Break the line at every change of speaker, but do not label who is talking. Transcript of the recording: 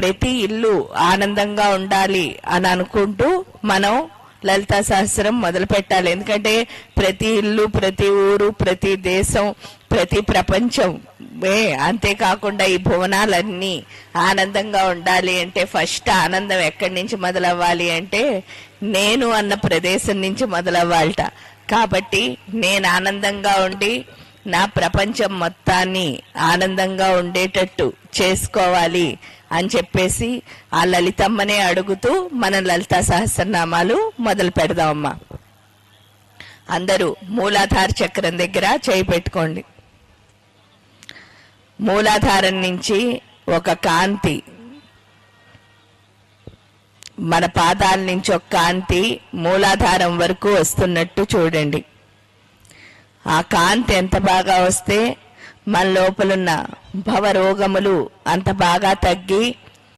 ప్రతి ఇల్లు ఆనందంగా ఉండాలి అని అనుకుంటూ మనం లలితా సహస్రం మొదలు పెట్టాలి. ఎందుకంటే ప్రతి ఇల్లు, ప్రతి ఊరు, ప్రతి దేశం, ప్రతి ప్రపంచం, అంతేకాకుండా ఈ భువనాలన్నీ ఆనందంగా ఉండాలి అంటే ఫస్ట్ ఆనందం ఎక్కడి నుంచి మొదలవ్వాలి అంటే నేను అన్న ప్రదేశం నుంచి మొదలవ్వాలట. కాబట్టి నేను ఆనందంగా ఉండి నా ప్రపంచం మొత్తాన్ని ఆనందంగా ఉండేటట్టు చేసుకోవాలి అని చెప్పేసి ఆ లలితమ్మనే అడుగుతూ మనం లలితా సహస్రనామాలు మొదలు పెడదామమ్మా. అందరూ మూలాధార చక్రం దగ్గర చేయి పెట్టుకోండి. మూలాధారం నుంచి ఒక కాంతి మన పాదాల నుంచి ఒక కాంతి మూలాధారం వరకు వస్తున్నట్టు చూడండి. ఆ కాంతి ఎంత బాగా వస్తే మన లోపలున్న భవరోగములు అంత బాగా తగ్గి